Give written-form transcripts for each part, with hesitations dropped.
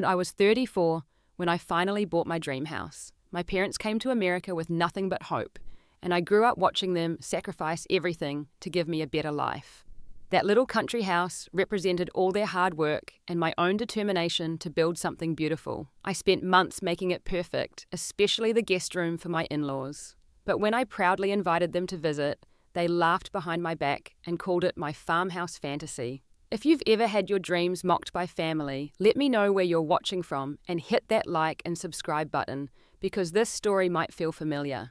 and I was 34 when I finally bought my dream house. My parents came to America with nothing but hope, and I grew up watching them sacrifice everything to give me a better life. That little country house represented all their hard work and my own determination to build something beautiful. I spent months making it perfect, especially the guest room for my in-laws. But when I proudly invited them to visit, they laughed behind my back and called it my farmhouse fantasy. If you've ever had your dreams mocked by family, let me know where you're watching from and hit that like and subscribe button, because this story might feel familiar.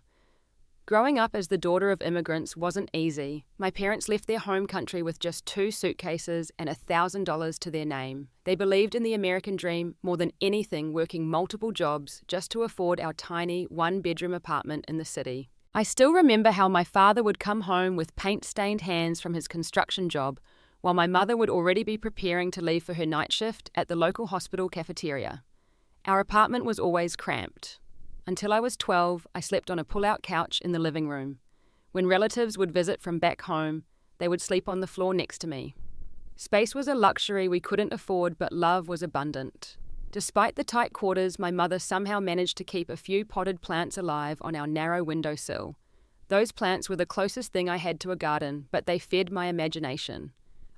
Growing up as the daughter of immigrants wasn't easy. My parents left their home country with just 2 suitcases and $1,000 to their name. They believed in the American dream more than anything, working multiple jobs just to afford our tiny 1-bedroom apartment in the city. I still remember how my father would come home with paint-stained hands from his construction job, while my mother would already be preparing to leave for her night shift at the local hospital cafeteria. Our apartment was always cramped. Until I was 12, I slept on a pull-out couch in the living room. When relatives would visit from back home, they would sleep on the floor next to me. Space was a luxury we couldn't afford, but love was abundant. Despite the tight quarters, my mother somehow managed to keep a few potted plants alive on our narrow windowsill. Those plants were the closest thing I had to a garden, but they fed my imagination.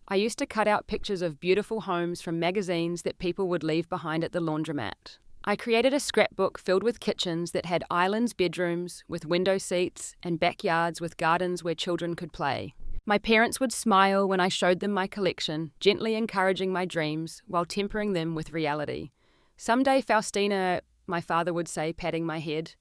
I used to cut out pictures of beautiful homes from magazines that people would leave behind at the laundromat. I created a scrapbook filled with kitchens that had islands bedrooms with window seats and backyards with gardens where children could play. My parents would smile when I showed them my collection, gently encouraging my dreams while tempering them with reality. "Someday, Faustina," my father would say, patting my head.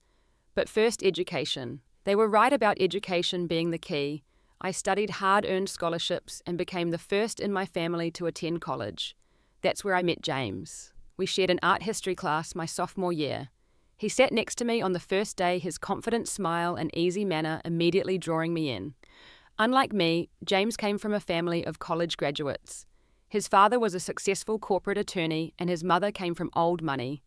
But first, education. They were right about education being the key. I studied hard-earned scholarships and became the first in my family to attend college. That's where I met James. We shared an art history class my sophomore year. He sat next to me on the first day, his confident smile and easy manner immediately drawing me in. Unlike me, James came from a family of college graduates. His father was a successful corporate attorney and his mother came from old money.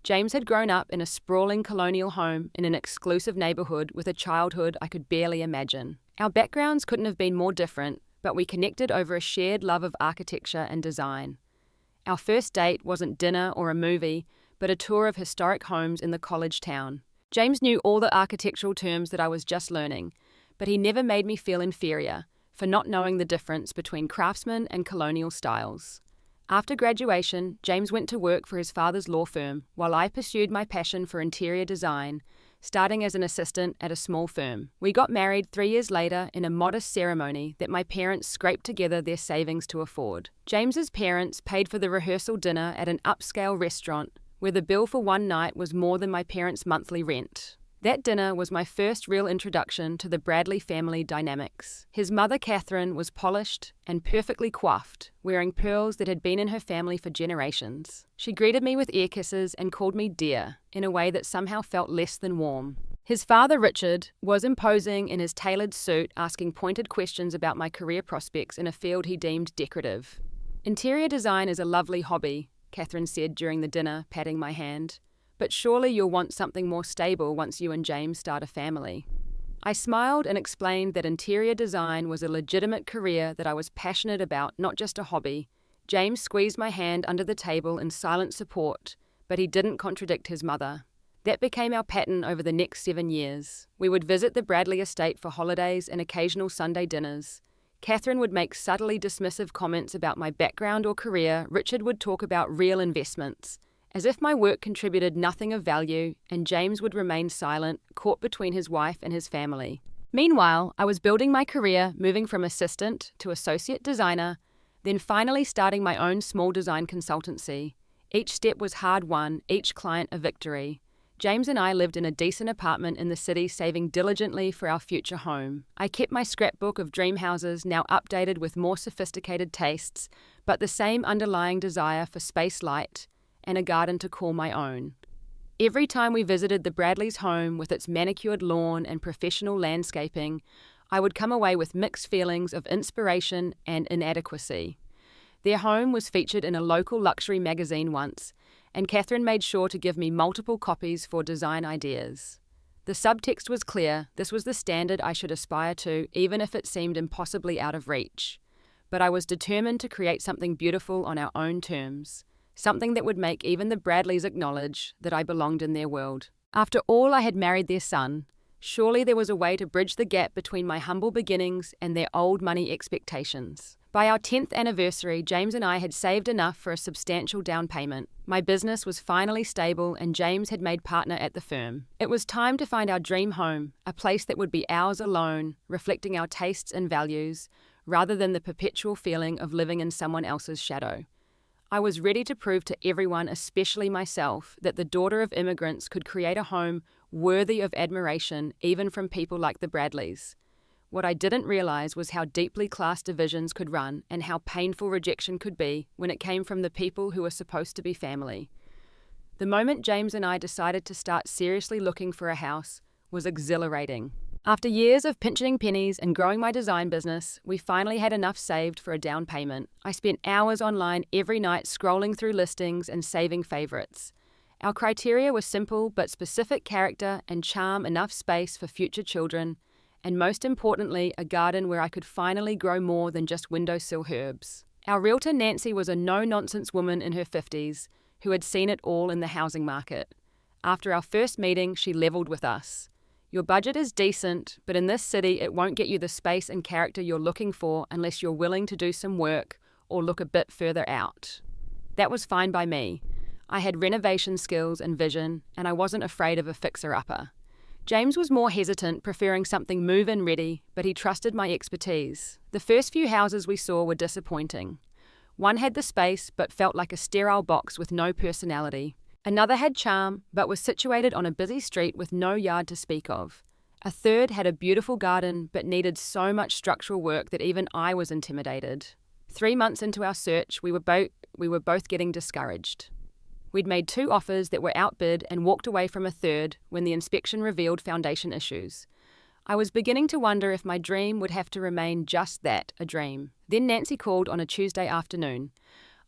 James had grown up in a sprawling colonial home in an exclusive neighborhood with a childhood I could barely imagine. Our backgrounds couldn't have been more different, but we connected over a shared love of architecture and design. Our first date wasn't dinner or a movie, but a tour of historic homes in the college town. James knew all the architectural terms that I was just learning, but he never made me feel inferior for not knowing the difference between craftsman and colonial styles. After graduation, James went to work for his father's law firm, while I pursued my passion for interior design, starting as an assistant at a small firm. We got married 3 years later in a modest ceremony that my parents scraped together their savings to afford. James's parents paid for the rehearsal dinner at an upscale restaurant where the bill for one night was more than my parents' monthly rent. That dinner was my first real introduction to the Bradley family dynamics. His mother, Catherine, was polished and perfectly coiffed, wearing pearls that had been in her family for generations. She greeted me with ear kisses and called me dear, in a way that somehow felt less than warm. His father, Richard, was imposing in his tailored suit, asking pointed questions about my career prospects in a field he deemed decorative. "Interior design is a lovely hobby," Catherine said during the dinner, patting my hand. "But surely you'll want something more stable once you and James start a family." I smiled and explained that interior design was a legitimate career that I was passionate about, not just a hobby. James squeezed my hand under the table in silent support, but he didn't contradict his mother. That became our pattern over the next 7 years. We would visit the Bradley estate for holidays and occasional Sunday dinners. Catherine would make subtly dismissive comments about my background or career. Richard would talk about real investments, as if my work contributed nothing of value, and James would remain silent, caught between his wife and his family. Meanwhile, I was building my career, moving from assistant to associate designer, then finally starting my own small design consultancy. Each step was hard-won, each client a victory. James and I lived in a decent apartment in the city, saving diligently for our future home. I kept my scrapbook of dream houses, now updated with more sophisticated tastes, but the same underlying desire for space, light, and a garden to call my own. Every time we visited the Bradleys' home with its manicured lawn and professional landscaping, I would come away with mixed feelings of inspiration and inadequacy. Their home was featured in a local luxury magazine once, and Catherine made sure to give me multiple copies for design ideas. The subtext was clear: this was the standard I should aspire to, even if it seemed impossibly out of reach. But I was determined to create something beautiful on our own terms. something that would make even the Bradleys acknowledge that I belonged in their world. After all, I had married their son. Surely there was a way to bridge the gap between my humble beginnings and their old money expectations. By our 10th anniversary, James and I had saved enough for a substantial down payment. My business was finally stable and James had made partner at the firm. It was time to find our dream home, a place that would be ours alone, reflecting our tastes and values, rather than the perpetual feeling of living in someone else's shadow. I was ready to prove to everyone, especially myself, that the daughter of immigrants could create a home worthy of admiration even from people like the Bradleys. What I didn't realize was how deeply class divisions could run and how painful rejection could be when it came from the people who were supposed to be family. The moment James and I decided to start seriously looking for a house was exhilarating. After years of pinching pennies and growing my design business, we finally had enough saved for a down payment. I spent hours online every night scrolling through listings and saving favorites. Our criteria were simple but specific: character and charm, enough space for future children, and most importantly, a garden where I could finally grow more than just windowsill herbs. Our realtor Nancy was a no-nonsense woman in her 50s who had seen it all in the housing market. After our first meeting, she leveled with us. Your budget is decent, but in this city it won't get you the space and character you're looking for unless you're willing to do some work or look a bit further out. That was fine by me. I had renovation skills and vision, and I wasn't afraid of a fixer-upper. James was more hesitant, preferring something move-in ready, but he trusted my expertise. The first few houses we saw were disappointing. One had the space, but felt like a sterile box with no personality. Another had charm, but was situated on a busy street with no yard to speak of. A third had a beautiful garden, but needed so much structural work that even I was intimidated. 3 months into our search, we were both getting discouraged. We'd made 2 offers that were outbid and walked away from a third when the inspection revealed foundation issues. I was beginning to wonder if my dream would have to remain just that, a dream. Then Nancy called on a Tuesday afternoon.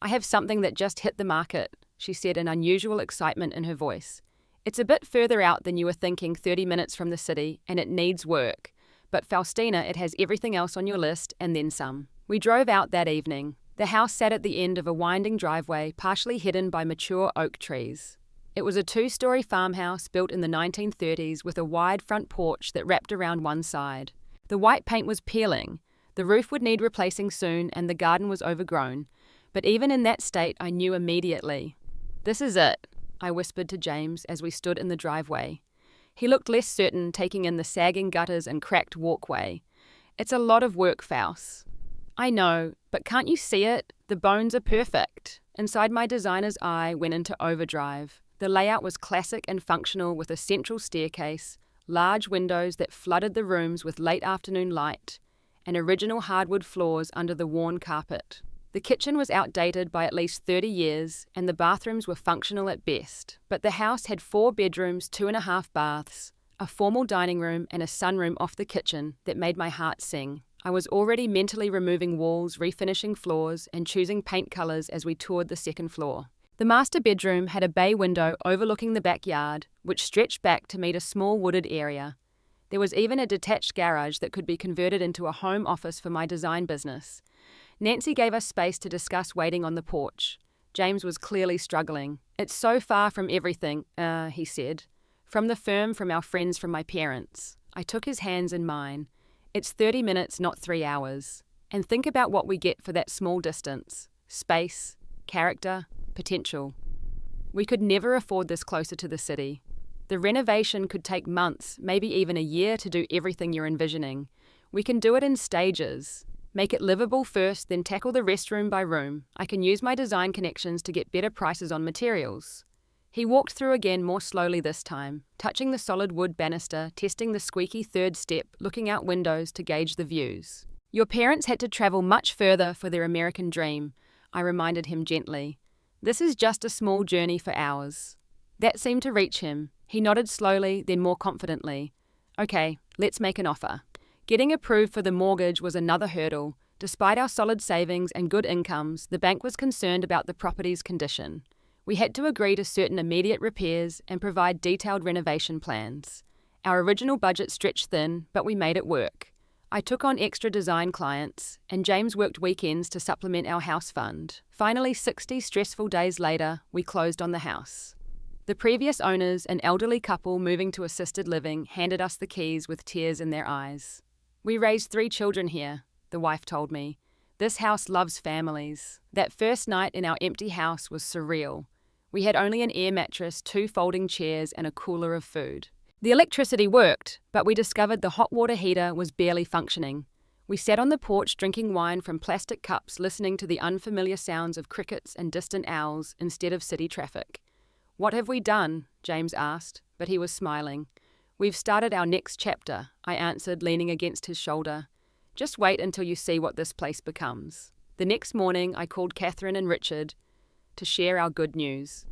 "I have something that just hit the market," she said, an unusual excitement in her voice. "It's a bit further out than you were thinking, 30 minutes from the city, and it needs work. But Faustina, it has everything else on your list and then some." We drove out that evening. The house sat at the end of a winding driveway, partially hidden by mature oak trees. It was a 2-story farmhouse built in the 1930s with a wide front porch that wrapped around one side. The white paint was peeling. The roof would need replacing soon, and the garden was overgrown. But even in that state, I knew immediately. "This is it," I whispered to James as we stood in the driveway. He looked less certain, taking in the sagging gutters and cracked walkway. "It's a lot of work, Faust." "I know, but can't you see it? The bones are perfect." Inside, my designer's eye went into overdrive. The layout was classic and functional, with a central staircase, large windows that flooded the rooms with late afternoon light, and original hardwood floors under the worn carpet. The kitchen was outdated by at least 30 years, and the bathrooms were functional at best. But the house had 4 bedrooms, 2.5 baths, a formal dining room, and a sunroom off the kitchen that made my heart sing. I was already mentally removing walls, refinishing floors, and choosing paint colours as we toured the second floor. The master bedroom had a bay window overlooking the backyard, which stretched back to meet a small wooded area. There was even a detached garage that could be converted into a home office for my design business. Nancy gave us space to discuss waiting on the porch. James was clearly struggling. "It's so far from everything," he said. "From the firm, from our friends, from my parents." I took his hands in mine. "It's 30 minutes, not 3 hours. And think about what we get for that small distance. Space, character, potential. We could never afford this closer to the city. The renovation could take months, maybe even a year, to do everything you're envisioning. We can do it in stages. Make it livable first, then tackle the rest room by room. I can use my design connections to get better prices on materials." He walked through again, more slowly this time, touching the solid wood banister, testing the squeaky 3rd step, looking out windows to gauge the views. "Your parents had to travel much further for their American dream," I reminded him gently. "This is just a small journey for ours." That seemed to reach him. He nodded slowly, then more confidently. "Okay, let's make an offer." Getting approved for the mortgage was another hurdle. Despite our solid savings and good incomes, the bank was concerned about the property's condition. We had to agree to certain immediate repairs and provide detailed renovation plans. Our original budget stretched thin, but we made it work. I took on extra design clients, and James worked weekends to supplement our house fund. Finally, 60 stressful days later, we closed on the house. The previous owners, an elderly couple moving to assisted living, handed us the keys with tears in their eyes. "We raised 3 children here," the wife told me. "This house loves families." That first night in our empty house was surreal. We had only an air mattress, 2 folding chairs, and a cooler of food. The electricity worked, but we discovered the hot water heater was barely functioning. We sat on the porch drinking wine from plastic cups, listening to the unfamiliar sounds of crickets and distant owls instead of city traffic. "What have we done?" James asked, but he was smiling. "We've started our next chapter," I answered, leaning against his shoulder. "Just wait until you see what this place becomes." The next morning, I called Catherine and Richard to share our good news.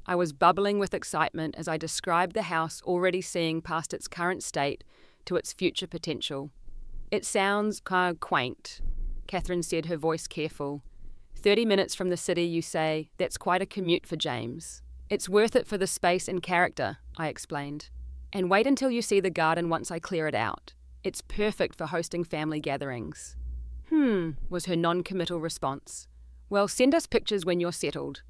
I was bubbling with excitement as I described the house, already seeing past its current state to its future potential. "It sounds kind of quaint," Catherine said, her voice careful. 30 minutes from the city, you say? That's quite a commute for James." "It's worth it for the space and character," I explained. "And wait until you see the garden once I clear it out. It's perfect for hosting family gatherings." Was her non-committal response. "Well, send us pictures when you're settled."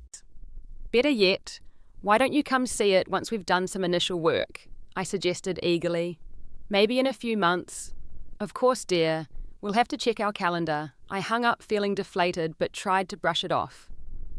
"Better yet, why don't you come see it once we've done some initial work?" I suggested eagerly. "Maybe in a few months." "Of course, dear. We'll have to check our calendar." I hung up feeling deflated but tried to brush it off.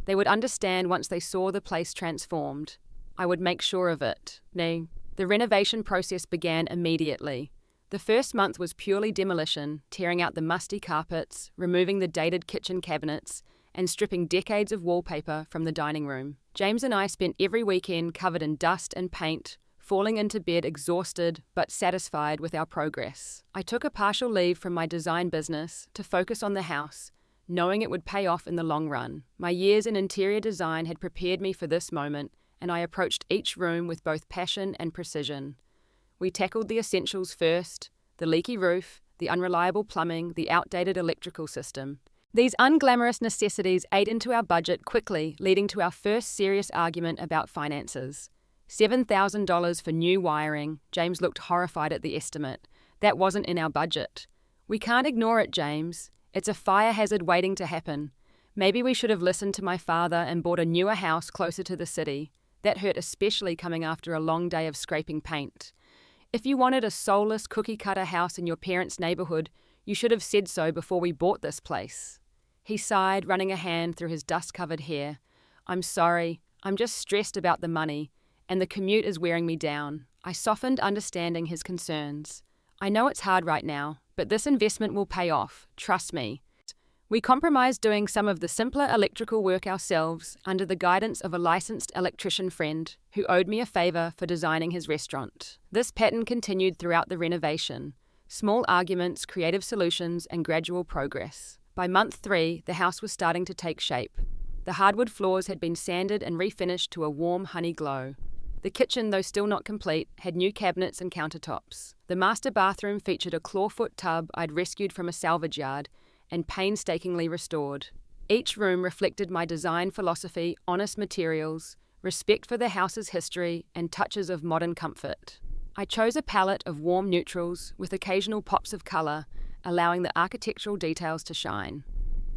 They would understand once they saw the place transformed. I would make sure of it. No, the renovation process began immediately. The first month was purely demolition, tearing out the musty carpets, removing the dated kitchen cabinets, and stripping decades of wallpaper from the dining room. James and I spent every weekend covered in dust and paint, falling into bed exhausted but satisfied with our progress. I took a partial leave from my design business to focus on the house, knowing it would pay off in the long run. My years in interior design had prepared me for this moment, and I approached each room with both passion and precision. We tackled the essentials first: the leaky roof, the unreliable plumbing, the outdated electrical system. These unglamorous necessities ate into our budget quickly, leading to our first serious argument about finances. $7,000 for new wiring. James looked horrified at the estimate. That wasn't in our budget. "We can't ignore it, James. It's a fire hazard waiting to happen. Maybe we should have listened to my father and bought a newer house closer to the city. That hurt especially coming after a long day of scraping paint. If you wanted a soulless cookie-cutter house in your parents' neighborhood, you should have said so before we bought this place." He sighed, running a hand through his dust-covered hair. "I'm sorry. I'm just stressed about the money, and the commute is wearing me down." I softened, understanding his concerns. "I know it's hard right now, but this investment will pay off. Trust me." We compromised doing some of the simpler electrical work ourselves under the guidance of a licensed electrician friend who owed me a favor for designing his restaurant. This pattern continued throughout the renovation. Small arguments, creative solutions, and gradual progress. By month 3, the house was starting to take shape. The hardwood floors had been sanded and refinished to a warm honey glow. The kitchen, though still not complete, had new cabinets and countertops. The master bathroom featured a clawfoot tub I'd rescued from a salvage yard and painstakingly restored. Each room reflected my design philosophy: honest materials, respect for the house's history, and touches of modern comfort. I chose a palette of warm neutrals with occasional pops of color, allowing the architectural details to shine.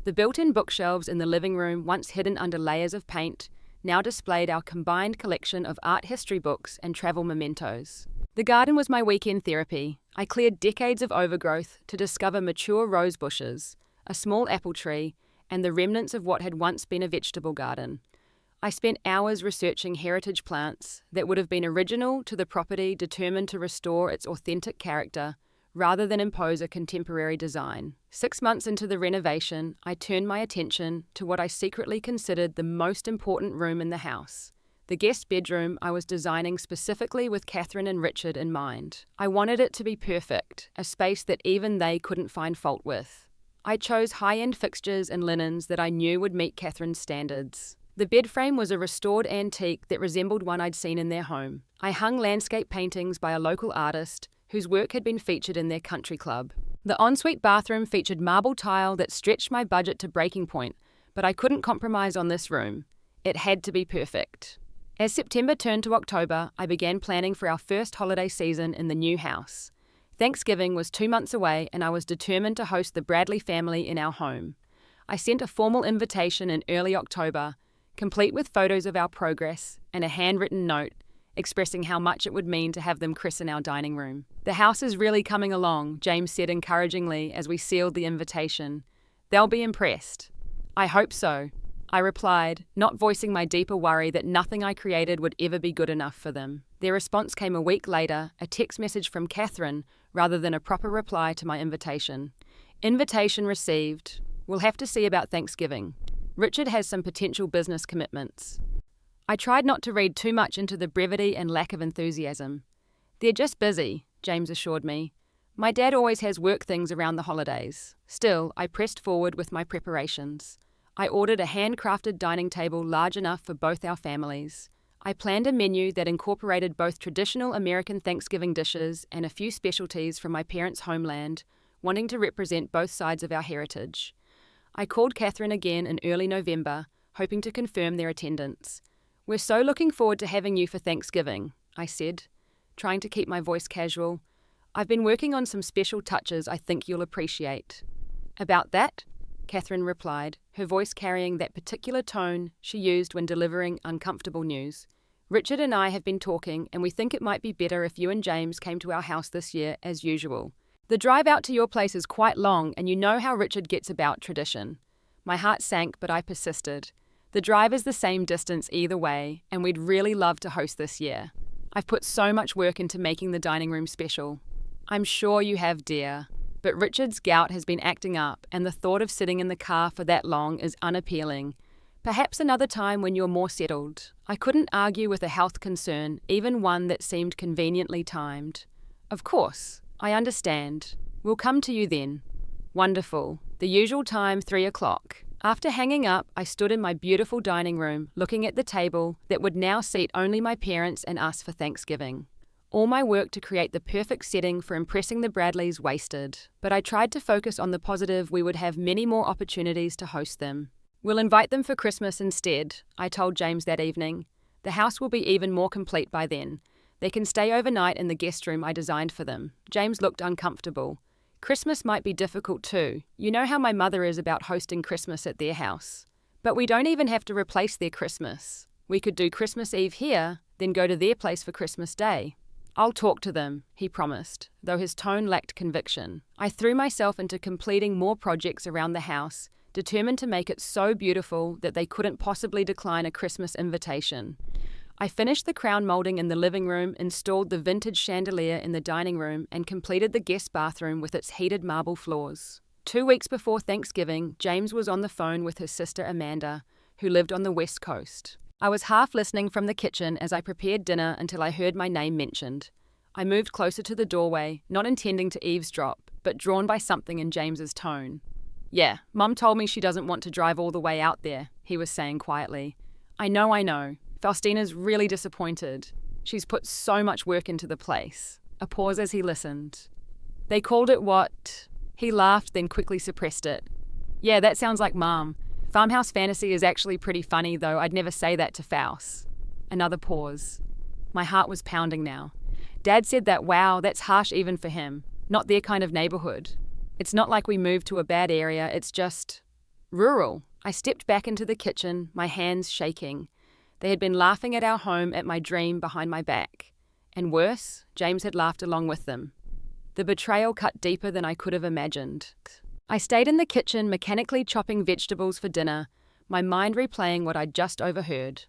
The built-in bookshelves in the living room, once hidden under layers of paint, now displayed our combined collection of art history books and travel mementos. The garden was my weekend therapy. I cleared decades of overgrowth to discover mature rose bushes, a small apple tree, and the remnants of what had once been a vegetable garden. I spent hours researching heritage plants that would have been original to the property, determined to restore its authentic character rather than impose a contemporary design. 6 months into the renovation, I turned my attention to what I secretly considered the most important room in the house. The guest bedroom I was designing specifically with Catherine and Richard in mind. I wanted it to be perfect, a space that even they couldn't find fault with. I chose high-end fixtures and linens that I knew would meet Catherine's standards. The bed frame was a restored antique that resembled one I'd seen in their home. I hung landscape paintings by a local artist whose work had been featured in their country club. The ensuite bathroom featured marble tile that stretched my budget to breaking point, but I couldn't compromise on this room. It had to be perfect. As September turned to October, I began planning for our first holiday season in the new house. Thanksgiving was 2 months away, and I was determined to host the Bradley family in our home. I sent a formal invitation in early October, complete with photos of our progress and a handwritten note expressing how much it would mean to have them christen our dining room. "The house is really coming along," James said encouragingly as we sealed the invitation. "They'll be impressed." "I hope so," I replied, not voicing my deeper worry that nothing I created would ever be good enough for them. Their response came a week later, a text message from Catherine rather than a proper reply to my invitation. "Invitation received. We'll have to see about Thanksgiving. Richard has some potential business commitments." I tried not to read too much into the brevity and lack of enthusiasm. "They're just busy," James assured me. "My dad always has work things around the holidays." Still, I pressed forward with my preparations. I ordered a handcrafted dining table large enough for both our families. I planned a menu that incorporated both traditional American Thanksgiving dishes and a few specialties from my parents' homeland, wanting to represent both sides of our heritage. I called Catherine again in early November, hoping to confirm their attendance. "We're so looking forward to having you for Thanksgiving," I said, trying to keep my voice casual. "I've been working on some special touches I think you'll appreciate." "About that?" Catherine replied, her voice carrying that particular tone she used when delivering uncomfortable news. "Richard and I have been talking, and we think it might be better if you and James came to our house this year as usual. The drive out to your place is quite long, and you know how Richard gets about tradition." My heart sank, but I persisted. "The drive is the same distance either way, and we'd really love to host this year. I've put so much work into making the dining room special." "I'm sure you have, dear. But Richard's gout has been acting up, and the thought of sitting in the car for that long is unappealing. Perhaps another time when you're more settled." I couldn't argue with a health concern, even one that seemed conveniently timed. "Of course, I understand. We'll come to you then." "Wonderful. The usual time, 3 o'clock. After hanging up, I stood in my beautiful dining room, looking at the table that would now seat only my parents and us for Thanksgiving. All my work to create the perfect setting for impressing the Bradleys wasted, but I tried to focus on the positive. We would have many more opportunities to host them. "We'll invite them for Christmas instead," I told James that evening. "The house will be even more complete by then. They can stay overnight in the guest room I designed for them." James looked uncomfortable. "Christmas might be difficult too. You know how my mother is about hosting Christmas at their house. But we don't even have to replace their Christmas. We could do Christmas Eve here, then go to their place for Christmas Day." "I'll talk to them," he promised, though his tone lacked conviction. I threw myself into completing more projects around the house, determined to make it so beautiful that they couldn't possibly decline a Christmas invitation. I finished the crown molding in the living room, installed the vintage chandelier in the dining room, and completed the guest bathroom with its heated marble floors. 2 weeks before Thanksgiving, James was on the phone with his sister Amanda, who lived on the West Coast. I was half listening from the kitchen as I prepared dinner until I heard my name mentioned. I moved closer to the doorway, not intending to eavesdrop, but drawn by something in James's tone. "Yeah, Mum told me she doesn't want to drive all the way out there," he was saying quietly. I know. Faustina's really disappointed. She's put so much work into the place." A pause as he listened. "They called it what?" He laughed, then quickly suppressed it. "Yeah, that sounds like Mum. Farmhouse fantasy is actually pretty funny, though I'd never say that to Faust." Another pause. My heart was pounding now. Dad said that, wow, that's harsh even for him. Not their kind of neighborhood. It's not like we moved to a bad area, it's just rural. I stepped back into the kitchen, my hands shaking. They had been laughing at our home, at my dream behind my back. And worse, James had laughed along with them. The betrayal cut deeper than I could have imagined. I stayed in the kitchen, mechanically chopping vegetables for dinner, my mind replaying what I'd just overheard.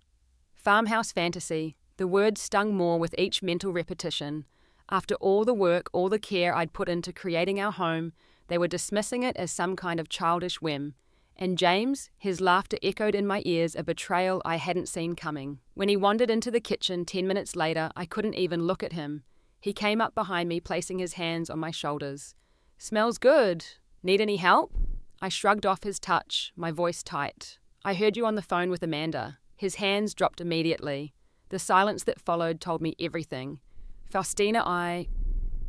Farmhouse fantasy. The words stung more with each mental repetition. After all the work, all the care I'd put into creating our home, they were dismissing it as some kind of childish whim. And James, his laughter echoed in my ears, a betrayal I hadn't seen coming. When he wandered into the kitchen 10 minutes later, I couldn't even look at him. He came up behind me, placing his hands on my shoulders. "Smells good. Need any help?" I shrugged off his touch, my voice tight. "I heard you on the phone with Amanda." His hands dropped immediately. The silence that followed told me everything. "Faustina,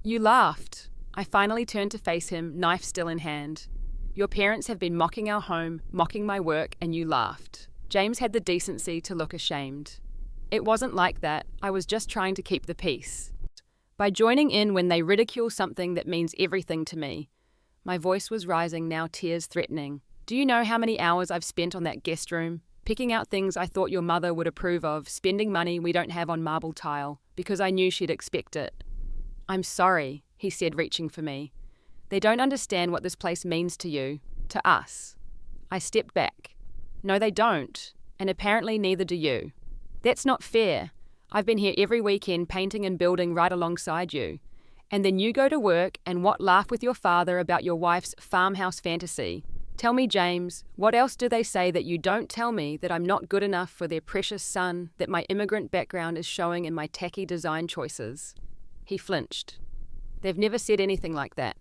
You laughed." I finally turned to face him, knife still in hand. "Your parents have been mocking our home, mocking my work, and you laughed." James had the decency to look ashamed. "It wasn't like that. I was just trying to keep the peace." by joining in when they ridicule something that means everything to me. My voice was rising, now tears threatening. Do you know how many hours I've spent on that guest room? Picking out things I thought your mother would approve of, spending money we don't have on marble tile, because I knew she'd expect it. I'm sorry, he said, reaching for me. They don't understand what this place means to you, to us. I stepped back. No, they don't, and apparently neither do you. That's not fair. I've been here every weekend painting and building right alongside you. And then you go to work and laugh with your father about your wife's farmhouse fantasy. Tell me, James, what else do they say that you don't tell me, that I'm not good enough for their precious son, that my immigrant background is showing in my tacky design choices? He flinched. They've never said anything like that.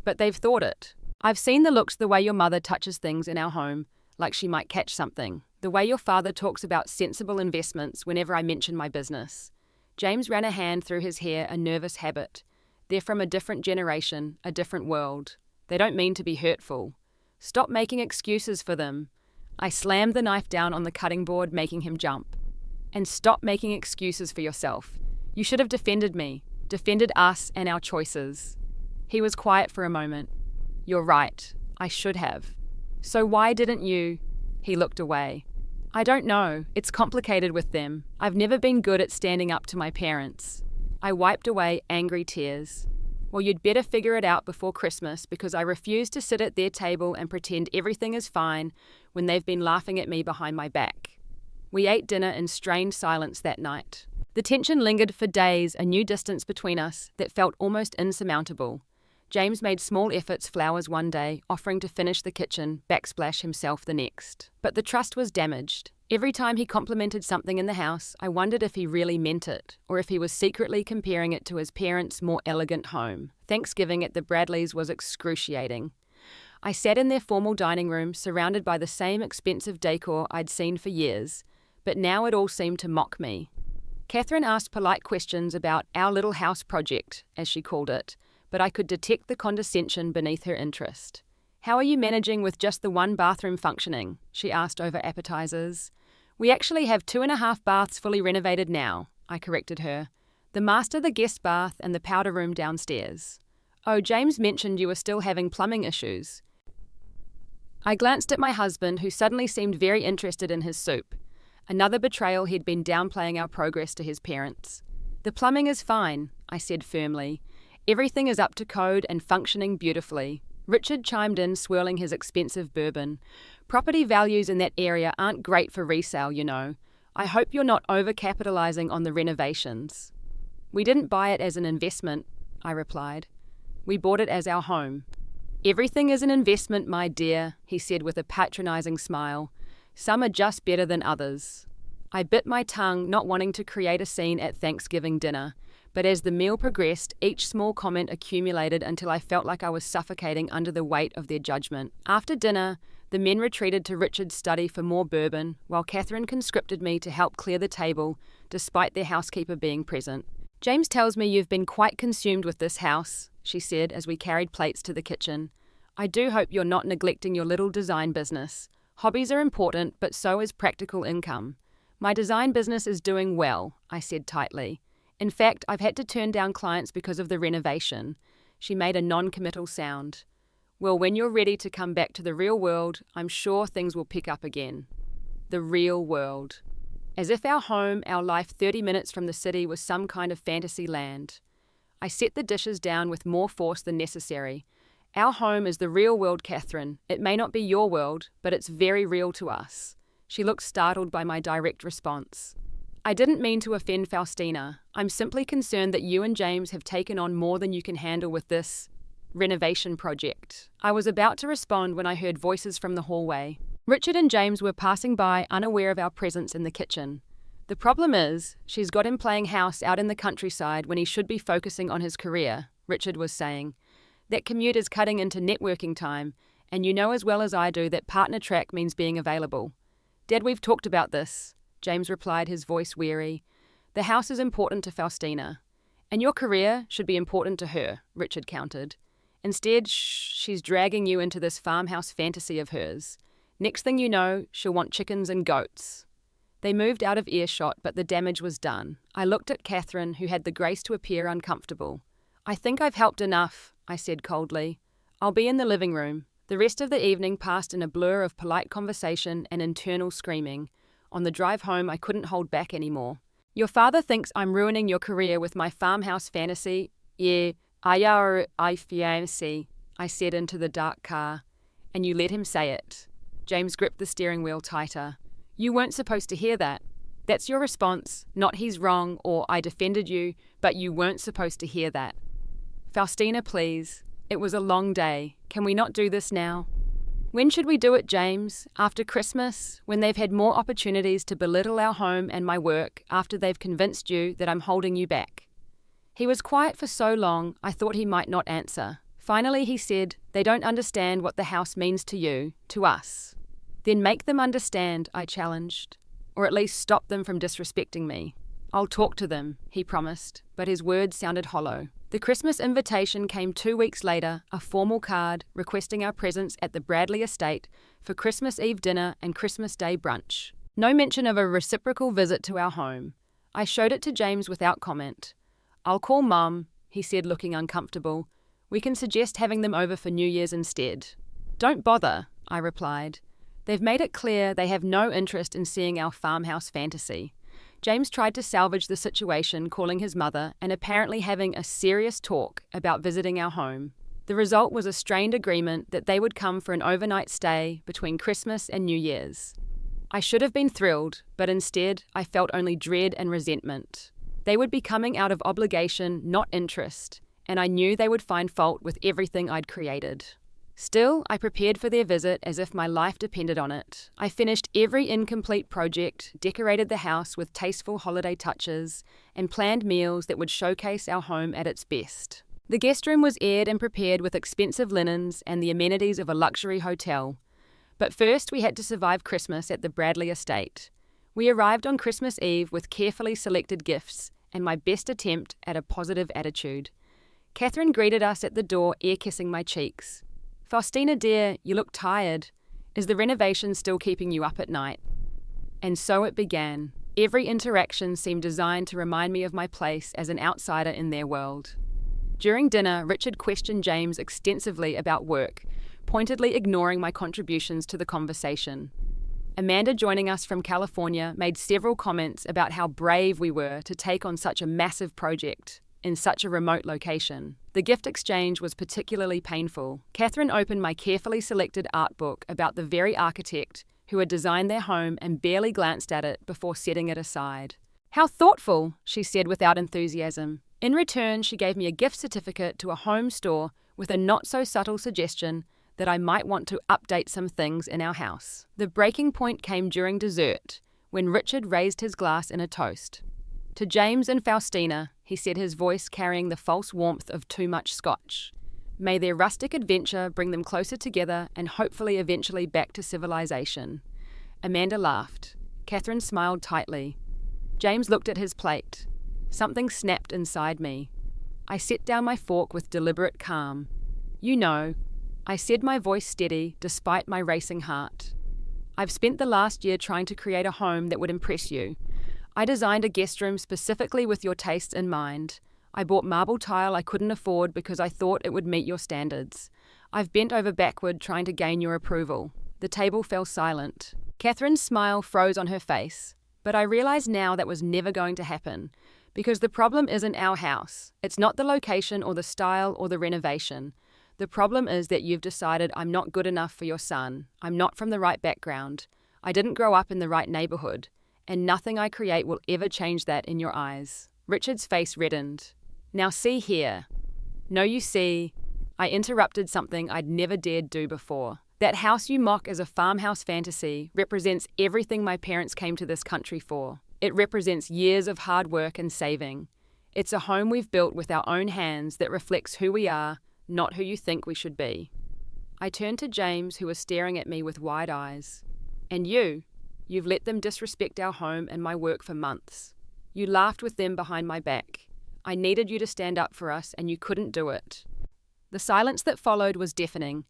But they've thought it. I've seen the looks the way your mother touches things in our home, like she might catch something. The way your father talks about sensible investments whenever I mention my business. James ran a hand through his hair, a nervous habit. They're from a different generation, a different world. They don't mean to be hurtful. Stop making excuses for them. I slammed the knife down on the cutting board, making him jump. And stop making excuses for yourself. You should have defended me, defended us and our choices. He was quiet for a moment. You're right, I should have. So why didn't you? He looked away. I don't know, it's complicated with them. I've never been good at standing up to my parents. I wiped away angry tears. Well, you'd better figure it out before Christmas, because I refuse to sit at their table and pretend everything is fine when they've been laughing at me behind my back. We ate dinner in strained silence that night. The tension lingered for days, a new distance between us that felt almost insurmountable. James made small efforts, flowers one day, offering to finish the kitchen, backsplash himself the next. But the trust was damaged. Every time he complimented something in the house, I wondered if he really meant it, or if he was secretly comparing it to his parents' more elegant home. Thanksgiving at the Bradleys was excruciating. I sat in their formal dining room, surrounded by the same expensive decor I'd seen for years, but now it all seemed to mock me. Catherine asked polite questions about our little house project, as she called it, but I could detect the condescension beneath her interest. How are you managing with just the one bathroom functioning? She asked over appetizers. We actually have 2.5 baths fully renovated now, I corrected her. The master, the guest bath, and the powder room downstairs. Oh, James mentioned you were still having plumbing issues. I glanced at my husband, who suddenly seemed very interested in his soup. Another betrayal. He'd been downplaying our progress to his parents. The plumbing is fine, I said firmly. Everything is up to code and functioning beautifully. Richard chimed in, swirling his expensive bourbon. Property values in that area aren't great for resale, you know. I hope you're not overcapitalizing on the renovations. We didn't buy it as an investment, I replied. We bought it as our home. Everything is an investment, my dear, he said with a patronizing smile. Some are just better than others. I bit my tongue, not wanting to create a scene at Thanksgiving dinner. But as the meal progressed, each small comment accumulated until I felt like I was suffocating under the weight of their judgment. After dinner, the men retreated to Richard's study for more bourbon, while Catherine conscripted me to help clear the table, despite their housekeeper being present. James tells me you've been quite consumed with this house, she said as we carried plates to the kitchen. I do hope you're not neglecting your little design business. Hobbies are important, but so is practical income. My design business is doing well, I said tightly. In fact, I've had to turn down clients because of the renovation. She made a non-committal sound. Well, when you're ready to come back to the real world, I'm sure things will pick up again. The real world. As if our home, our life 30 minutes from the city, was some kind of fantasy land. I set the dishes down with more force than necessary. Our home is the real world, Catherine. It may not be your world, but it's very real to us. She looked startled by my direct response. I didn't mean to offend Faustina. I'm simply concerned that you and James have taken on more than you can handle with this renovation project. I was about to respond when I heard voices from the hallway. Richard and James were passing by, unaware of our presence in the kitchen. The problem is, she's got him playing house out in the countryside when he should be focusing on his career, Richard was saying. That commute is cutting into networking time, and you know as well as I do that partner track means being available. Dad, we've talked about this, James replied, his voice weary. The house is important to Faustina. And your career should be important to her, Richard countered. Instead, she's dragging you into this farmhouse fantasy of hers. Next thing you know, she'll want chickens and goats. They moved out of earshot, but the damage was done. I looked at Catherine, who had the grace to appear uncomfortable. "I think I've helped enough," I said coldly. "I'll be in the living room." The rest of the evening passed in a blur of polite conversation and internal screaming. On the drive home, I couldn't hold back anymore. "Your father thinks I'm ruining your career with my farmhouse fantasy. Yeah, I fancy," I said into the dark car. "And you let him say it." James gripped the steering wheel tighter. "You weren't supposed to hear that. That's your response, not he's wrong or I defended you, but you weren't supposed to hear that." "Faustina, please. It was a long day. Can we not do this now?" "When should we do it, James? After Christmas? When they've had more opportunities to belittle our home and my work after they've convinced you that I'm holding you back?" He was quiet for so long, I thought he might not answer. Finally, he said, "They don't understand what the house means to you, to us." "Then make them understand," I challenged. "Or at least stop them from disrespecting me." "I'll talk to them," he promised, but his words sounded hollow. The Christmas invitation came 2 weeks later, a formal card requesting our presence at the Bradley estate for Christmas Eve dinner and Christmas Day brunch. No mention of a reciprocal visit to our home. I showed it to James without comment. "I'll call Mum," he said, looking uncomfortable. "We can suggest having them over for New Year's instead." "Don't bother," I replied. "They've made it clear they have no interest in seeing our farmhouse fantasy." James tried to salvage the situation, calling his mother and apparently having a serious talk about visiting our home. The result was a strained agreement that they would come for an overnight stay between Christmas and New Year's. I should have been thrilled, but instead I felt only dread and resentment. They would be coming out of obligation, not interest, and I knew they would find fault with everything I'd created. Still, I prepared for their visit as if my life depended on it. I finished every incomplete project, decorated the house with tasteful holiday touches, and planned meals that would showcase our home at its best. The guest room was aired and prepared with expensive linens and the amenities of a luxury hotel. But first we had to survive Christmas at the Bradley estate. We arrived on Christmas Eve with carefully selected gifts and my best attempt at a positive attitude. Catherine greeted us at the door, ear-kissing my cheeks. "Faustina dear, you look tired. Is the renovation still keeping you up at night?" And so it began. Every interaction seemed designed to remind me of my place as an outsider in their world. During dinner, Richard questioned James extensively about work, pointedly ignoring my contributions to the conversation. Amanda, joining us from California, made several comments about how brave we were to take on such a massive project in such a remote location. The gift exchange was particularly painful. Catherine opened my carefully selected art book about the very architect who had designed their home and barely glanced at it before setting it aside. "How thoughtful," she said without enthusiasm. In return, she gave me a gift certificate to a home store with a not-so-subtle suggestion that I might want to update some things in our house. The breaking point came during dessert, when Richard raised his glass in a toast. "To James and Faustina," he said, his voice carrying the false warmth of too much scotch. "May their rustic adventure bring them closer together and hopefully eventually back to civilization." Amanda laughed. Catherine smiled tightly. James looked at his plate. Something snapped inside me. I set down my fork with deliberate calm. "You know," I said, my voice steady despite my racing heart. "I've spent the last year trying to create a home that would impress you. I designed a guest room specifically with your tastes in mind. I bought marble tile I couldn't afford because I thought it would meet your standards. I've bent over backward trying to gain your approval." The table fell silent. Catherine's smile froze on her face. But I realized now that was never going to happen, because the problem isn't our house. It's not the location or the style or the renovation. The problem is that you've decided I'm not good enough for your son. I'm not from the right background. I didn't grow up in the right neighborhood. And nothing I create will ever change that in your eyes. Richard's face reddened. "Now see here." "No, you see," I interrupted something I'd never dared do before. "That house you mock as a farmhouse fantasy represents everything my parents came to this country for. It represents years of hard work and saving. It's a home we've built with our own hands that reflects who we are, not who you think we should be." I turned to James, who was staring at me with wide eyes. "And you've let them disrespect our home and my work for months. You laughed with them behind my back. I needed you to stand up for us, and you couldn't do it." The silence that followed was deafening.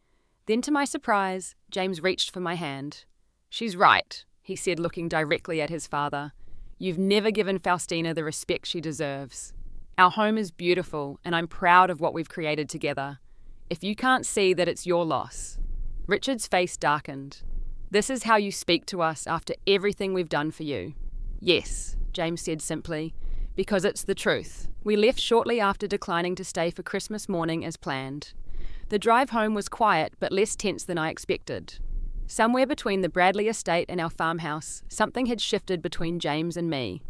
Then, to my surprise, James reached for my hand. "She's right," he said, looking directly at his father. "You've never given Faustina the respect she deserves. Our home is beautiful, and I'm proud of what we've created together. If you can't see that, it's your loss." Richard's face darkened. "This is how you speak to us after everything we've done for you?" "Yes," James said simply, "because it's the truth." We left shortly after declining to stay for Christmas morning as planned. The drive home was quiet but less tense than I expected. Somewhere between the Bradley estate and our farmhouse, something had shifted between James and me.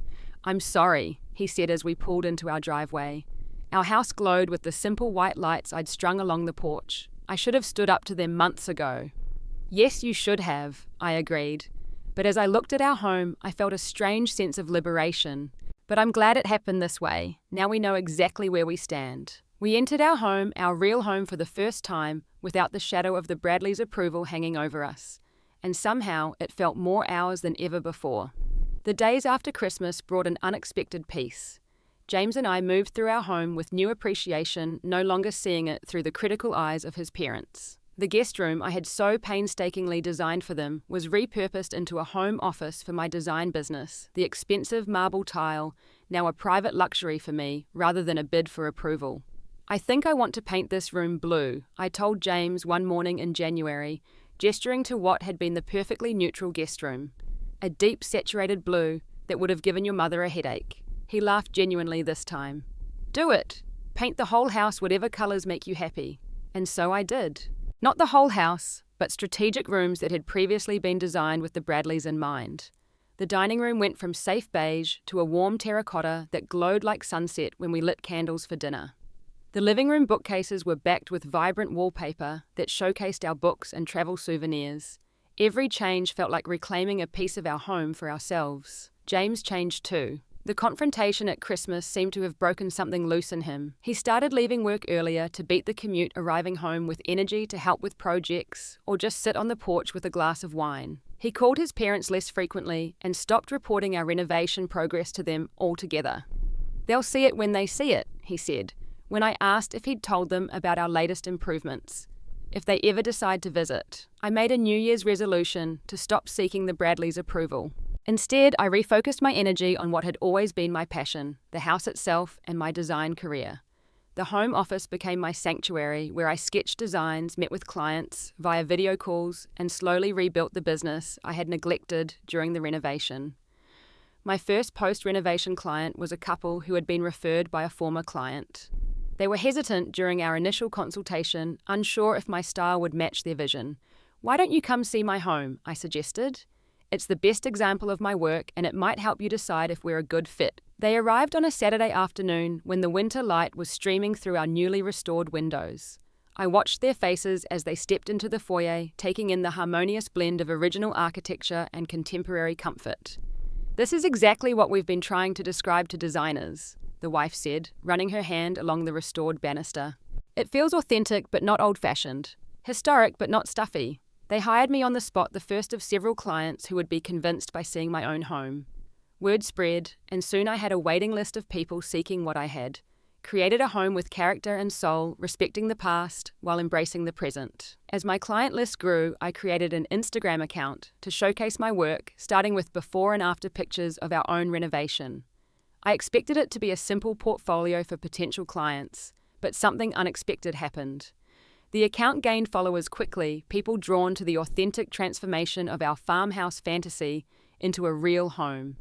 "I'm sorry," he said as we pulled into our driveway. Our house glowed with the simple white lights I'd strung along the porch. "I should have stood up to them months ago." "Yes, you should have," I agreed. But as I looked at our home, I felt a strange sense of liberation. But I'm glad it happened this way. Now we know exactly where we stand. We entered our home, our real home, for the first time, without the shadow of the Bradleys' approval hanging over us. And somehow it felt more ours than ever before. The days after Christmas brought an unexpected peace. James and I moved through our home with new appreciation, no longer seeing it through the critical eyes of his parents. The guest room I had so painstakingly designed for them was repurposed into a home office for my design business, the expensive marble tile, now a private luxury for me rather than a bid for approval. "I think I want to paint this room blue," I told James one morning in January, gesturing to what had been the perfectly neutral guest room. "A deep saturated blue that would have given your mother a headache." He laughed genuinely this time. "Do it! Paint the whole house whatever colours make you happy." And so I did. Not the whole house, but strategic rooms that had previously been designed with the Bradleys in mind. The dining room went from safe beige to a warm terracotta that glowed like sunset when we lit candles for dinner. The living room bookcases were backed with vibrant wallpaper that showcased our books and travel souvenirs. Every change felt like reclaiming a piece of our home for ourselves. James changed too. The confrontation at Christmas seemed to have broken something loose in him. He started leaving work earlier to beat the commute, arriving home with energy to help with projects or just sit on the porch with a glass of wine. He called his parents less frequently and stopped reporting our renovation progress to them altogether. "They'll see it when they see it," he said, when I asked if he'd told them about our latest improvements. If they ever decide to visit. I made a New Year's resolution to stop seeking the Bradleys' approval. Instead, I refocused my energy on what had always been my passion, the house itself and my design career. The home office became my sanctuary where I sketched designs, met with clients via video calls, and slowly rebuilt the business I had neglected during the renovation. My first post-renovation client was a couple who had been referred by a former client. They were hesitant during our initial consultation, unsure if my style would match their vision. "Why don't you come see my home?" I suggested. "It's the best example of my work and it might help you decide if we're a good fit." They arrived on a Saturday afternoon when the winter light was streaming through our newly restored windows. I watched their faces as they stepped into the foyer, taking in the harmonious blend of original architecture and contemporary comfort. "This is exactly what we've been trying to describe to designers," the wife said, running her hand along the restored banister. "It feels authentic but not old-fashioned, historic but not stuffy." They hired me on the spot, the first of several clients who would be convinced by seeing my own home. Word spread, and soon I had a waiting list of people seeking what I had. Created a home with character and soul, respecting the past while embracing the present. As my client list grew, I created an Instagram account to showcase my work, starting with before and after pictures of our own renovation. I expected it to be a simple portfolio for potential clients, but something unexpected happened. The account gained followers quickly, people drawn to the authentic transformation of our farmhouse fantasy into a real home.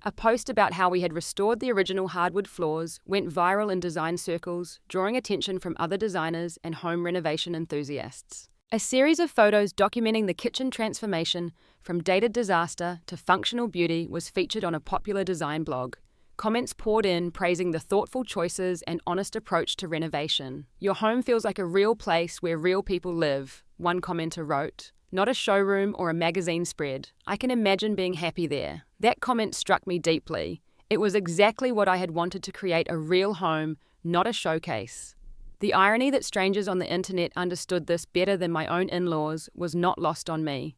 A post about how we had restored the original hardwood floors went viral in design circles, drawing attention from other designers and home renovation enthusiasts. A series of photos documenting the kitchen transformation from dated disaster to functional beauty was featured on a popular design blog. Comments poured in praising the thoughtful choices and honest approach to renovation. "Your home feels like a real place where real people live," one commenter wrote. "Not a showroom or a magazine spread. I can imagine being happy there." That comment struck me deeply. It was exactly what I had wanted to create, a real home, not a showcase. The irony that strangers on the internet understood this better than my own in-laws was not lost on me.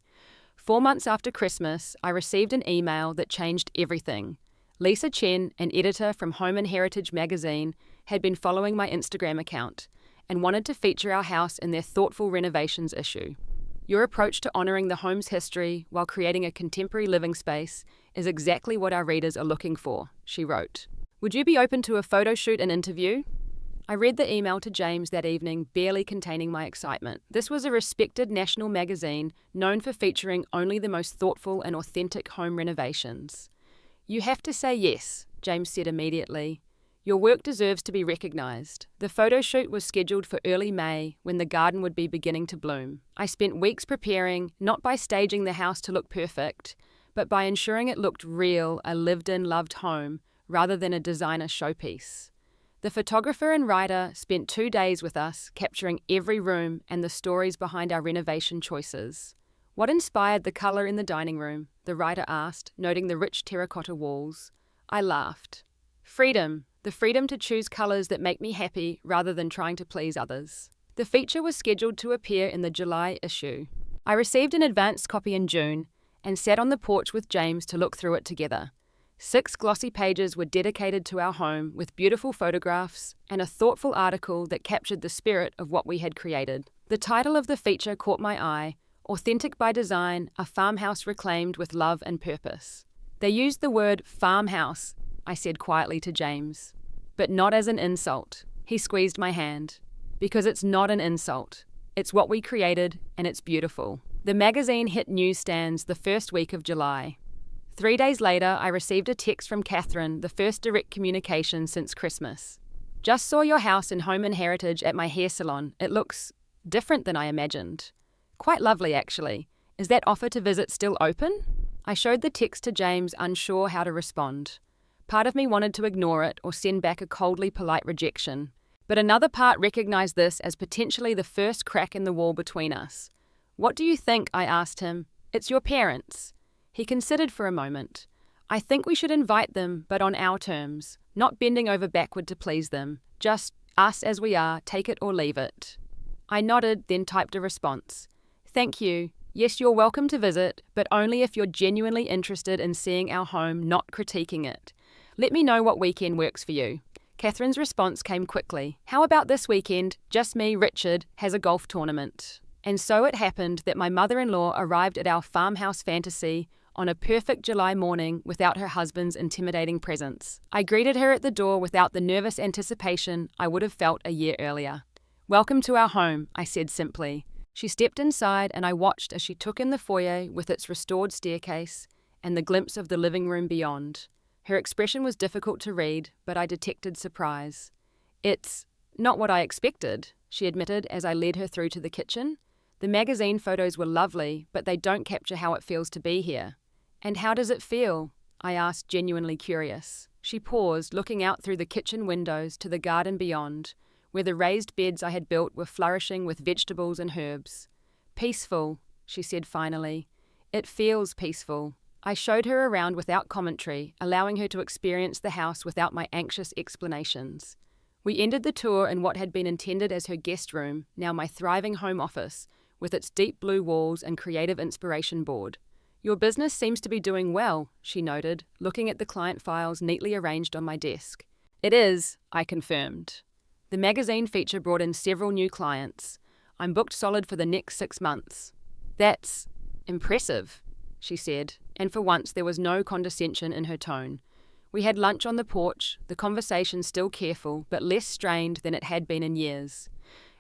4 months after Christmas, I received an email that changed everything. Lisa Chen, an editor from Home and Heritage magazine, had been following my Instagram account and wanted to feature our house in their thoughtful renovations issue. Your approach to honouring the home's history while creating a contemporary living space is exactly what our readers are looking for, she wrote. Would you be open to a photo shoot and interview? I read the email to James that evening, barely containing my excitement. This was a respected national magazine known for featuring only the most thoughtful and authentic home renovations. You have to say yes, James said immediately. Your work deserves to be recognised. The photo shoot was scheduled for early May, when the garden would be beginning to bloom. I spent weeks preparing, not by staging the house to look perfect, but by ensuring it looked real, a lived-in, loved home, rather than a designer showpiece. The photographer and writer spent 2 days with us, capturing every room and the stories behind our renovation choices. What inspired the colour in the dining room? The writer asked, noting the rich terracotta walls. I laughed. Freedom. The freedom to choose colours that make me happy rather than trying to please others. The feature was scheduled to appear in the July issue. I received an advanced copy in June and sat on the porch with James to look through it together. 6 glossy pages were dedicated to our home with beautiful photographs and a thoughtful article that captured the spirit of what we had created. The title of the feature caught my eye, Authentic by Design, a farmhouse reclaimed with love and purpose. They used the word farmhouse, I said quietly to James, but not as an insult. He squeezed my hand. Because it's not an insult. It's what we created, and it's beautiful. The magazine hit newsstands the first week of July. 3 days later, I received a text from Catherine, the first direct communication since Christmas. Just saw your house in Home and Heritage at my hair salon. It looks different than I imagined. Quite lovely, actually. Is that offer to visit still open? I showed the text to James, unsure how to respond. Part of me wanted to ignore it or send back a coldly polite rejection. But another part recognized this as potentially the first crack in the wall between us. What do you think? I asked him. It's your parents. He considered for a moment. I think we should invite them, but on our terms, not bending over backward to please them. Just us as we are, take it or leave it. I nodded, then typed a response. Thank you. Yes, you're welcome to visit, but only if you're genuinely interested in seeing our home, not critiquing it. Let me know what weekend works for you. Catherine's response came quickly. How about this weekend? Just me, Richard, has a golf tournament. And so it happened that my mother-in-law arrived at our farmhouse fantasy on a perfect July morning without her husband's intimidating presence. I greeted her at the door without the nervous anticipation I would have felt a year earlier. Welcome to our home, I said simply. She stepped inside and I watched as she took in the foyer with its restored staircase and the glimpse of the living room beyond. Her expression was difficult to read, but I detected surprise. It's not what I expected, she admitted as I led her through to the kitchen. The magazine photos were lovely, but they don't capture how it feels to be here. And how does it feel? I asked, genuinely curious. She paused, looking out through the kitchen windows to the garden beyond, where the raised beds I had built were flourishing with vegetables and herbs. Peaceful, she said finally. It feels peaceful. I showed her around without commentary, allowing her to experience the house without my anxious explanations. We ended the tour in what had been intended as her guest room, now my thriving home office, with its deep blue walls and creative inspiration board. Your business seems to be doing well, she noted, looking at the client files neatly arranged on my desk. It is, I confirmed. The magazine feature brought in several new clients. I'm booked solid for the next 6 months. That's impressive, she said, and for once there was no condescension in her tone. We had lunch on the porch, the conversation still careful, but less strained than it had been in years.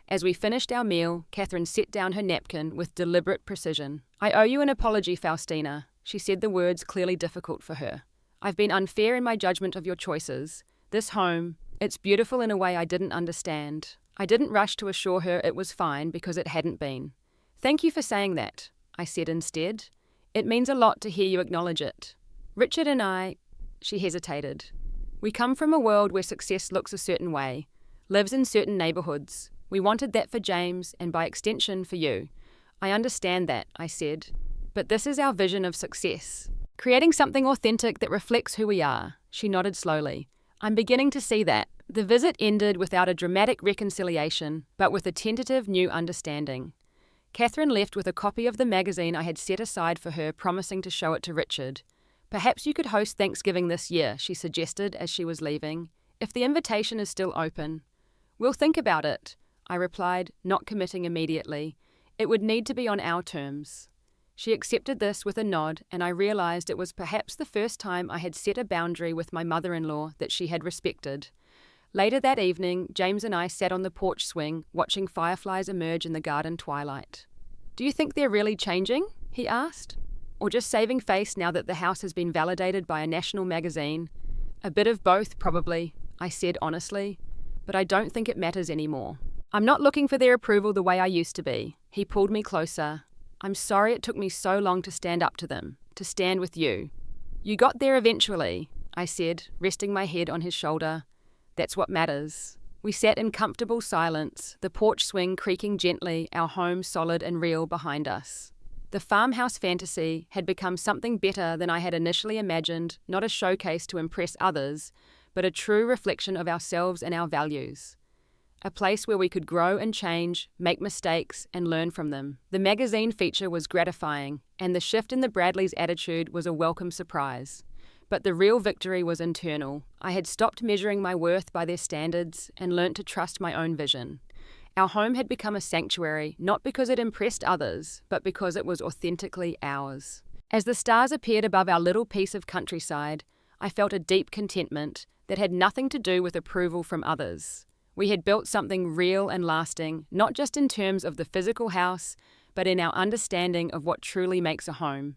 As we finished our meal, Catherine set down her napkin with deliberate precision. I owe you an apology, Faustina. She said the words clearly difficult for her. I've been unfair in my judgment of your choices. This home, it's beautiful in a way I didn't understand. I didn't rush to assure her it was fine because it hadn't been. Thank you for saying that, I said instead. It means a lot to hear you acknowledge it. Richard and I, she hesitated. We come from a world where success looks a certain way, lives in certain neighbourhoods. We wanted that for James and by extension for you. I understand that, I said, but this is our vision of success. Creating something authentic that reflects who we are. She nodded slowly. I'm beginning to see that. The visit ended without a dramatic reconciliation, but with a tentative new understanding. Catherine left with a copy of the magazine I had set aside for her, promising to show it to Richard. Perhaps you could host Thanksgiving this year, she suggested as she was leaving, if the invitation is still open. We'll think about it, I replied, not committing immediately. It would need to be on our terms. She accepted this with a nod, and I realized it was perhaps the first time I had set a boundary with my mother-in-law that she had respected. Later that evening, James and I sat on the porch swing, watching fireflies emerge in the garden twilight. "Do you think they're really changing?" he asked. "Or just saving face now that the house has been validated by a national magazine?" "A bit of both, probably," I said honestly, "but I don't think it matters anymore. I'm not looking for their approval the way I used to be." He pulled me closer. "I'm sorry it took me so long to stand up to them, to stand with you." "You got there eventually," I said, resting my head on his shoulder. "That's what matters." We sat in comfortable silence, the porch swing creaking gently, our home solid and real behind us. The farmhouse fantasy had become something better than I had initially imagined, not a showcase to impress others, but a true reflection of ourselves and our values. A place where we could grow and change, make mistakes, and learn from them. The magazine feature was gratifying, and the shift in the Bradleys' attitude was a welcome surprise. But the real victory was internal. I had stopped measuring my worth by their standards and learnt to trust my own vision. Our home had become a sanctuary, not because it impressed others, but because it was authentically ours. As the stars appeared above our little piece of countryside, I felt a deep contentment that had nothing to do with approval from others. We had built something real and lasting, not just in terms of the physical house, but in our understanding of what truly makes a home.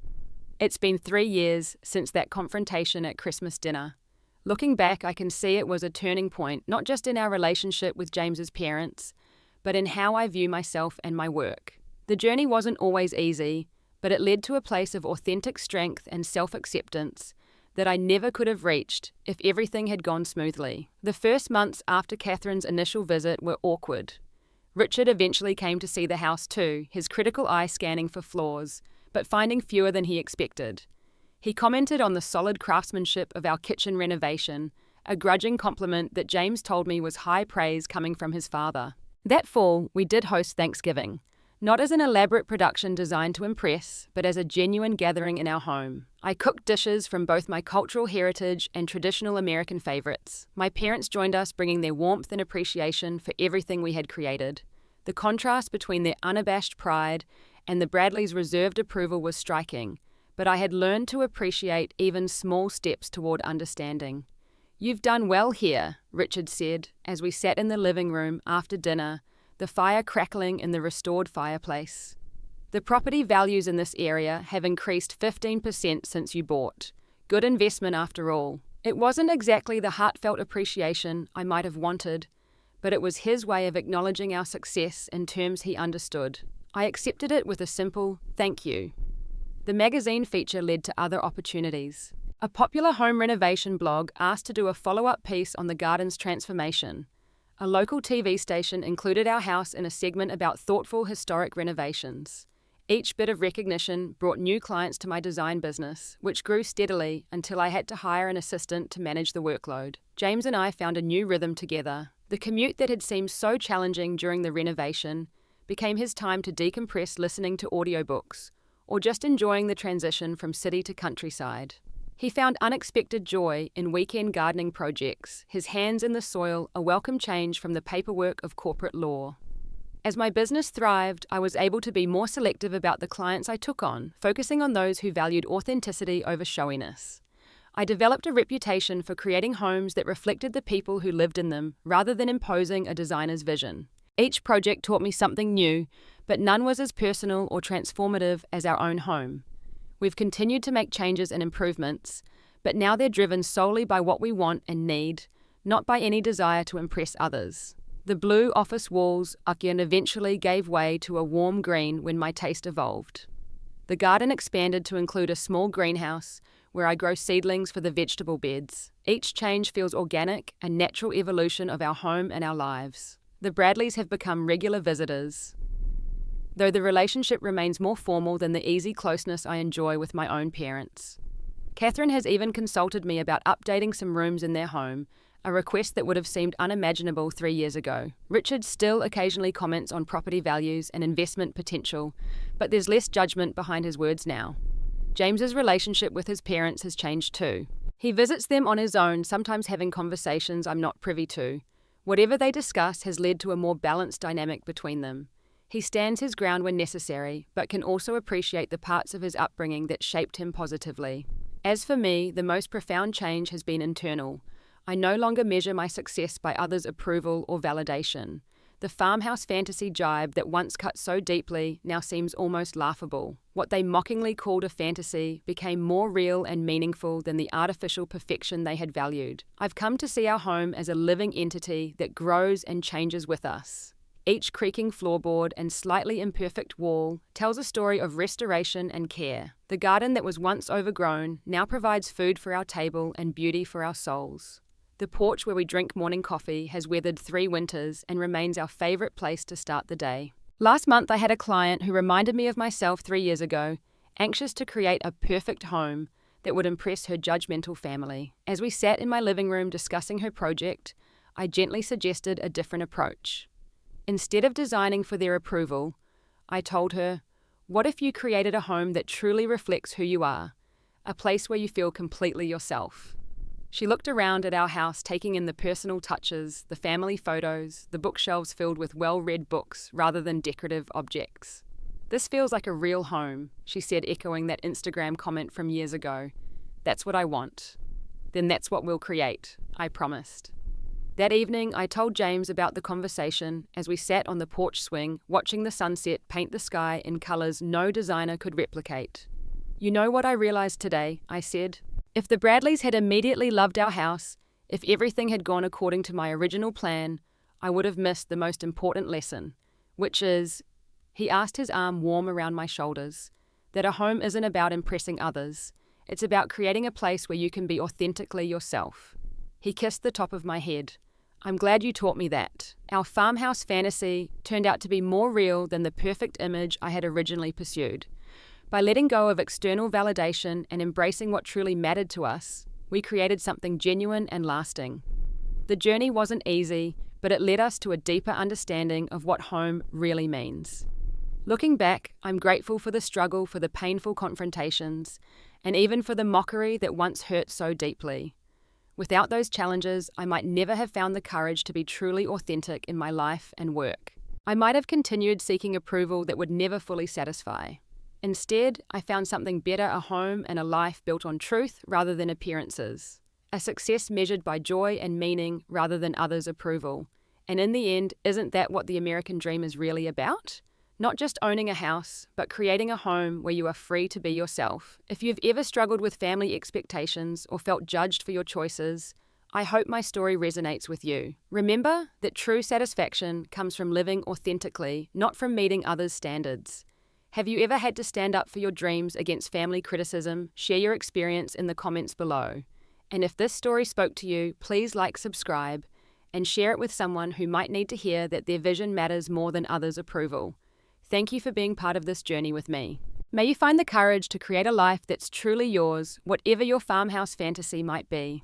It's been 3 years since that confrontation at Christmas dinner. Looking back, I can see it was a turning point, not just in our relationship with James's parents, but in how I view myself and my work. The journey wasn't always easy, but it led to a place of authentic strength and self-acceptance that I never could have reached if everything had gone smoothly. The first months after Catherine's initial visit were awkward. Richard eventually came to see the house too, his critical eye scanning for flaws, but finding fewer than he expected. He commented on the solid craftsmanship of our kitchen renovation, a grudging compliment that James told me was high praise coming from his father. That fall, we did host Thanksgiving. Not as an elaborate production designed to impress, but as a genuine gathering in our home. I cooked dishes from both my cultural heritage and traditional American favorites. My parents joined us, bringing their warmth and appreciation for everything we had created. The contrast between their unabashed pride and the Bradleys' reserved approval was striking, but I had learned to appreciate even small steps toward understanding. "You've done well here," Richard said, as we sat in the living room after dinner, the fire crackling in the restored fireplace. "The property values in this area have increased 15% since you bought. Good investment after all." It wasn't exactly the heartfelt appreciation I might have wanted, but it was his way of acknowledging our success in terms he understood. I accepted it with a simple "thank you." The magazine feature led to other opportunities. A popular home renovation blog asked to do a follow-up piece on the garden's transformation. A local TV station included our house in a segment about thoughtful historic renovations. Each bit of recognition brought new clients to my design business, which grew steadily until I had to hire an assistant to manage the workload. James and I found a new rhythm together. The commute that had seemed so challenging during the renovation became his time to decompress listening to audiobooks, or just enjoying the transition from city to countryside. He found unexpected joy in weekend gardening projects, his hands in the soil a welcome change from the paperwork of corporate law. As my business thrived, I was able to be more selective about the clients I took on, focusing on those who valued authenticity over showiness. I developed a reputation for creating homes that reflected the people who lived in them, rather than imposing a designer's vision. Each project taught me something new, but none was as personal or transformative as our own home. We've continued to make changes and improvements, but now they're driven solely by what we want and need, not by any desire to impress others. The blue office walls eventually gave way to a warm green when my taste evolved. The garden expanded to include a small greenhouse where I grow seedlings for the vegetable beds. Each change feels organic, a natural evolution of our home and our lives. The Bradleys have become regular visitors, though the relationship remains more formal than the easy closeness I enjoy with my own parents. Catherine has even consulted me about updating some rooms in their home, a request that would have seemed unimaginable 3 years ago. Richard still occasionally comments on property values and investment potential, but there's less judgment behind his words now. James's relationship with his parents has changed too. He visits them on his own, sometimes having conversations I'm not privy to. Whatever they discuss has led to a more balanced dynamic between them. He stands his ground when necessary, but can also appreciate the parts of his upbringing that shaped him positively. As for me, the most profound change has been internal. I no longer measure my success by others' approval or validation. The farmhouse fantasy jibe that once cut so deeply now seems almost laughable. What they mockingly called a fantasy became more real and meaningful than the artificial perfection they had valued. I've come to see our home as a living entity that grows and changes with us. Each creaking floorboard and slightly imperfect wall tells a story of restoration and care. The garden that was once overgrown now provides food for our table and beauty for our souls. The porch where we drink morning coffee has weathered 3 winters and remains our favorite place to start the day. Last month I had a client who reminded me of myself 3 years ago, anxious to create a perfect home that would impress her judgmental family. As we sat in my living room discussing her project, I gently suggested a different approach. Instead of designing for their approval, I told her, what if you created a home that truly reflects who you are, a place where you feel completely yourself? She looked around at our house, taking in the personal touches, the family photos, the bookshelves filled with well-read books rather than decorative objects. This feels like a real home, she said, echoing that Instagram comment from years ago. That's what I want. Then that's what we'll create, I promised. That evening, I told James about the conversation as we sat on the porch swing, watching the sunset paint the sky in colours no designer could replicate. You know what I realised today, I said. If the Bradleys had immediately loved our house, if everything had gone according to my original plan, I would have missed the most important lesson, which is, he asked, his arm warm around my shoulders, that a home isn't about impressing others. It's about creating a place where you can be authentically yourself. He kissed the top of my head. I'm glad you taught me that. Our farmhouse fantasy turned out to be more real than the perfect image I had originally pursued. By letting go of external validation and embracing what truly mattered to us, we created something genuine and lasting. The journey wasn't easy, but it led us to a deeper understanding of what home really means. Looking back, I'm grateful for the struggle, for the painful confrontations, and even for the mockery that once hurt so deeply. Without those challenges, I might never have found the courage to be truly authentic in my life and work. I might have continued seeking approval that would never fully satisfy. Instead, I found something better, a home and a life built on truth rather than appearances. A success measured by joy and meaning rather than others' approval. And in the end, isn't that what the American dream is really about? Not just owning a house, but creating a home where you are free to be yourself. If you've ever struggled with family expectations or felt judged for your choices, I hope my story resonates with you. Remember that true satisfaction comes from living authentically, not from meeting others' standards. Have you ever had to stand up for your dreams against family criticism? Share your experience in the comments below. And if this story spoke to you, please like, subscribe, and share it with someone who might need to hear that their vision matters more than others' approval. Thank you for being part of this journey with me. May you find the courage to create a life that's truly yours, whatever your farmhouse fantasy might be.